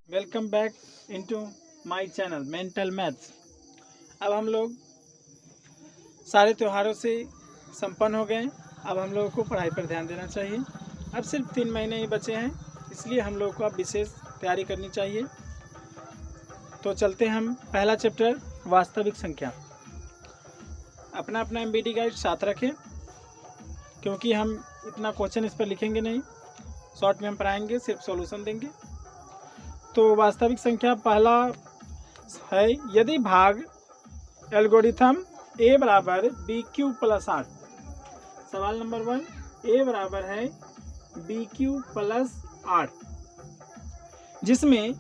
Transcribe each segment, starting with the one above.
Welcome back into my channel mental maths. अब हम लोग सारे त्योहारों से संपन्न हो गए। अब हम लोगों को पढ़ाई पर ध्यान देना चाहिए। अब सिर्फ 3 महीने ही बचे हैं, इसलिए हम लोगों को अब विशेष तैयारी करनी चाहिए। तो चलते हैं हम पहला चैप्टर वास्तविक संख्या। अपना अपना MBD गाइड साथ रखें, क्योंकि हम इतना क्वेश्चन इस पर लिखेंगे नहीं, शॉर्ट में हम पढ़ाएंगे, सिर्फ सॉल्यूशन देंगे। तो वास्तविक संख्या पहला है, यदि भाग एल्गोरिथम a बराबर BQ प्लस 8। सवाल नंबर 1, a बराबर है BQ प्लस 8, जिसमें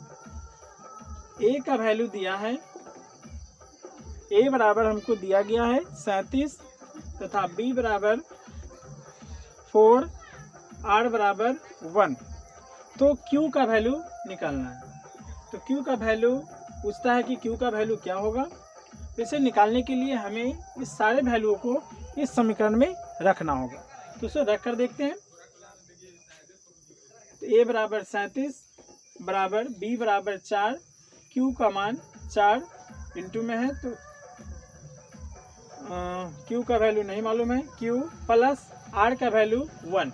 a का वैल्यू दिया है, a बराबर हमको दिया गया है 37 तथा b बराबर 4, r बराबर 1। तो q का वैल्यू निकालना है। तो q का वैल्यू पूछता है कि q का वैल्यू क्या होगा। इसे निकालने के लिए हमें इस सारे वैल्यू को इस समीकरण में रखना होगा। तो इसे रख कर देखते हैं। तो a बराबर 37 बराबर b बराबर 4, q का मान 4 इंटू में है, तो q का वैल्यू नहीं मालूम है, q प्लस r का वैल्यू 1,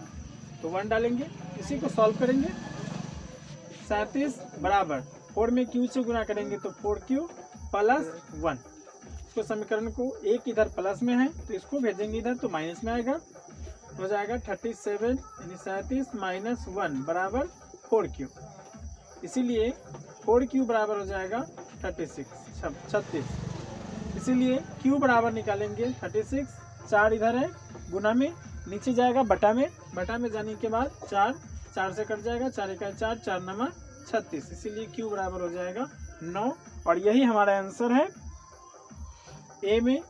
तो 1 डालेंगे। इसी को सॉल्व करेंगे। 37 बराबर 4 में q से गुना करेंगे तो 4q प्लस 1। इसको समीकरण को एक इधर प्लस में है तो इसको भेजेंगे इधर, तो माइनस में आएगा, हो जाएगा 37 यानी 37 माइनस 1 बराबर 4q। इसीलिए 4q बराबर हो जाएगा 36। इसीलिए q बराबर निकालेंगे 36, 4 इधर है, गुना में नीचे जाएगा बटा में जाने के बाद 4 से कट जाएगा, 4 1 4, 4 9 36। इसीलिए q बराबर हो जाएगा 9, और यही हमारा आंसर है। a में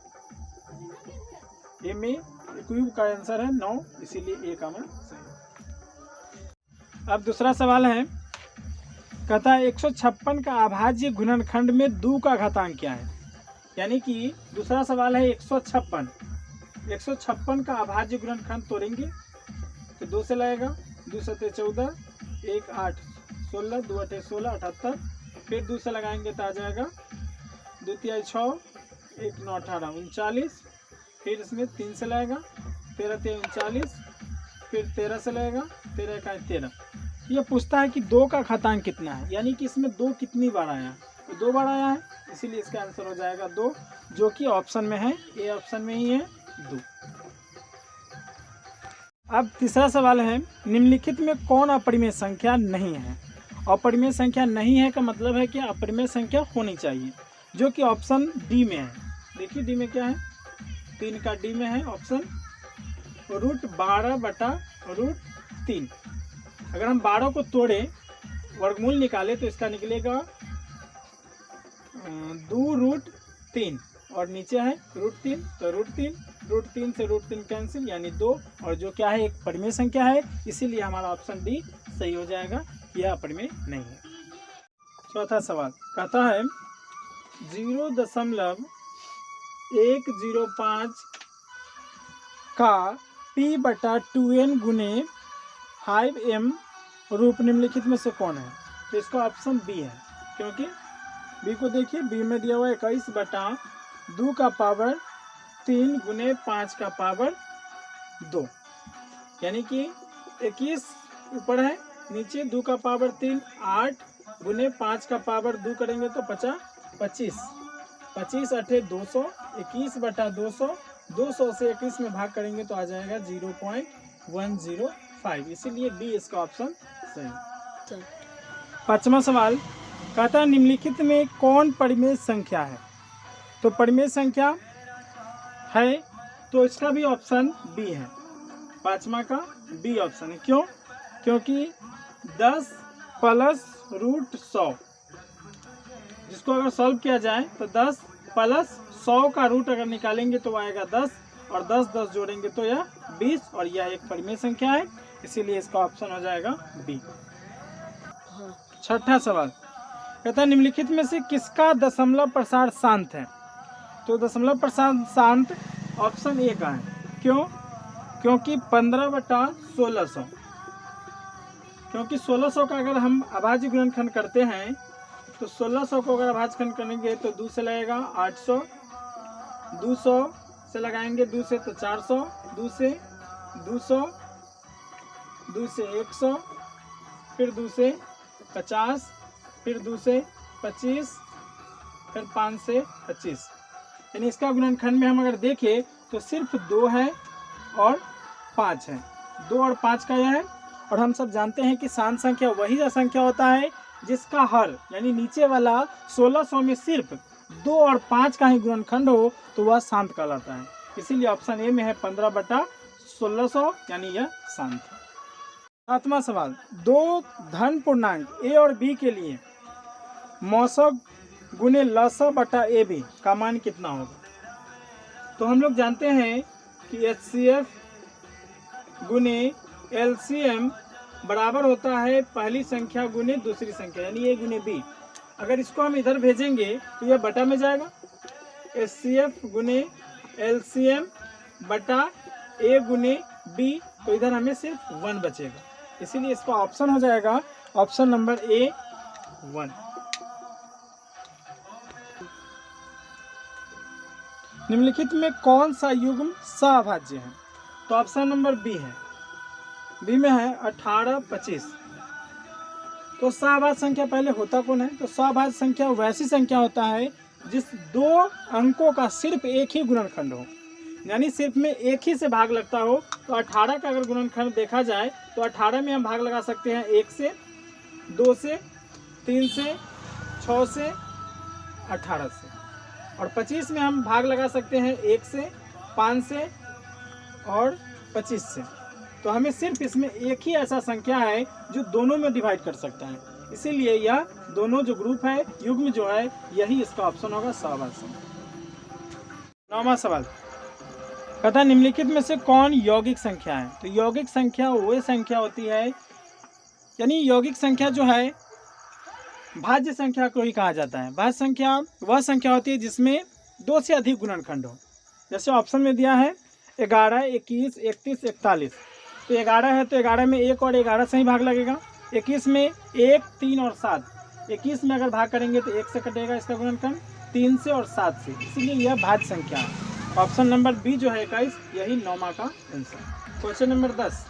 q का आंसर है 9, इसीलिए a का मान सही। अब दूसरा सवाल है, कहता है 156 का अभाज्य गुणनखंड में 2 का घातांक क्या है। यानी कि दूसरा सवाल है 156 का अभाज्य गुणनखंड तोड़ेंगे तो 2 से लगेगा, 2 7 14, 1 8 16, 2 8 16 78। फिर 2 से लगाएंगे तो आ जाएगा 2 3 6, 1 9 18 39। फिर इसमें 3 से लगेगा, 13 3 39। फिर 13 से लगेगा, 13 1 13। ये पूछता है कि 2 का घातांक कितना है, यानी कि इसमें 2 कितनी बार आया है। तो 2 बार आया है, इसीलिए इसका आंसर हो जाएगा 2, जो कि ऑप्शन में है, ए ऑप्शन में ही है 2। अब तीसरा सवाल है, निम्नलिखित में कौन अपरिमेय संख्या नहीं है। अपरिमेय संख्या नहीं है का मतलब है कि अपरिमेय संख्या होनी चाहिए, जो कि ऑप्शन डी में है। देखिए डी में क्या है, 3 का डी में है ऑप्शन, √12/√3। अगर हम 12 को तोड़े, वर्गमूल निकाले तो इसका निकलेगा 2√3, और नीचे है √3, तो √3 से √3 कैंसिल, यानी 2, और जो क्या है एक परिमेय संख्या है, इसीलिए हमारा ऑप्शन डी सही हो जाएगा, यह अपरिमेय नहीं है। चौथा सवाल कहता है 0.105 का p/2n गुने 5m रूप निम्नलिखित में से कौन है। तो इसका ऑप्शन बी है, क्योंकि बी को देखिए, बी में दिया हुआ 21/2 का पावर 3 गुने 5 का पावर 2, यानी कि 21 ऊपर है, नीचे 2 का पावर 3, 8 गुने 5 का पावर 2 करेंगे तो 25 25 8 200, 21/200, 200 से 21 में भाग करेंगे तो आ जाएगा 0.105, इसीलिए बी इसका ऑप्शन सही। पांचवा सवाल कहता है निम्नलिखित में कौन परिमेय संख्या है। तो परिमेय संख्या है, तो इसका भी ऑप्शन बी है, पांचवा का बी ऑप्शन है। क्यों? क्योंकि 10 प्लस √100, जिसको अगर सॉल्व किया जाए तो 10 प्लस 100 का रूट अगर निकालेंगे तो आएगा 10, और 10 10 जोड़ेंगे तो यह 20, और यह एक परिमेय संख्या है, इसीलिए इसका ऑप्शन हो जाएगा बी। छठा सवाल कहता है निम्नलिखित में से किसका दशमलव प्रसार शांत है। तो दशमलव प्रसार शांत ऑप्शन ए का है। क्यों? क्योंकि 15/1600, क्योंकि 1600 का अगर हम अभाज्य गुणनखंड करते हैं तो 1600 को अगर अभाज्य खंड करेंगे तो 2 से लगेगा 800, 200 से लगाएंगे 2 से तो 400, 2 से 200, 2 से 100, फिर 2 से 50, फिर 2 से 25, फिर 5 से 25। यानी इसका गुणनखंड में हम अगर देखें तो सिर्फ 2 है और 5 है, 2 और 5 का यह है। और हम सब जानते हैं कि शांत संख्या वही संख्या होता है जिसका हर यानी नीचे वाला 1600 में सिर्फ 2 और 5 का ही गुणनखंड हो तो वह शांत कहलाता है। इसीलिए ऑप्शन ए में है 15/1600 यानी यह शांत। 7वां सवाल, 2 धन पूर्णांक ए और बी के लिए मौसक गुने लसा बटा ए बी का मान कितना होगा? तो हम लोग जानते हैं कि HCF गुने LCM बराबर होता है पहली संख्या गुने दूसरी संख्या यानी ए गुने बी। अगर इसको हम इधर भेजेंगे तो यह बटा में जाएगा, HCF गुने LCM बटा ए गुने बी, तो इधर हमें सिर्फ 1 बचेगा। इसीलिए इसका ऑप्शन हो जाएगा ऑप्शन नंबर ए 1। निम्नलिखित में कौन सा युग्म सअभाज्य है? तो ऑप्शन नंबर बी है, बी में है 18, 25। तो सअभाज्य संख्या पहले होता कौन है? तो सअभाज्य संख्या वैसी संख्या होता है जिस 2 अंकों का सिर्फ एक ही गुणनखंड हो, यानी सिर्फ में एक ही से भाग लगता हो। तो 18 का अगर गुणनखंड देखा जाए तो 18 में हम भाग लगा सकते हैं 1 से, 2 से, 3 से, 6 से, 18 से। और 25 में हम भाग लगा सकते हैं 1 से, 5 से और 25 से। तो हमें सिर्फ इसमें एक ही ऐसा संख्या है जो दोनों में डिवाइड कर सकता है, इसीलिए यह दोनों जो ग्रुप है युग्म जो है यही इसका ऑप्शन होगा सअभाज्य संख्या। 9वां सवाल, कहता है निम्नलिखित में से कौन यौगिक संख्या है? तो यौगिक संख्या वह संख्या होती है, यानी यौगिक संख्या जो है भाज्य संख्या को ही कहा जाता है। भाज्य संख्या वह संख्या होती है जिसमें 2 से अधिक गुणनखंड हो। जैसे ऑप्शन में दिया है 11, 21, 31, 41। तो 11 है तो 11 में 1 और 11 से ही भाग लगेगा। 21 में 1, 3 और 7। 21 में अगर भाग करेंगे तो 1 से कटेगा इसका गुणनखंड, 3 से और 7 से, इसलिए यह भाज्य संख्या है। ऑप्शन नंबर बी जो है 21 यही 9वां का आंसर। क्वेश्चन नंबर 10,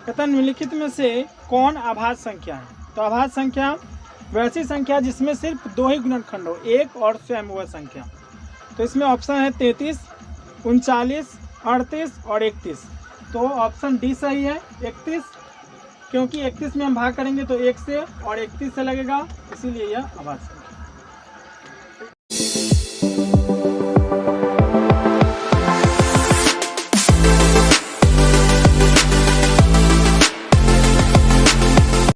कहता है निम्नलिखित में से कौन अभाज्य संख्या है? तो अभाज्य संख्या वैसी संख्या जिसमें सिर्फ 2 ही गुणनखंड हो, एक और स्वयं वह संख्या। तो इसमें ऑप्शन है 33, 39, 38 और 31। तो ऑप्शन डी सही है 31, क्योंकि 31 में हम भाग करेंगे तो 1 से और 31 से लगेगा, इसीलिए यह अभाज्य है।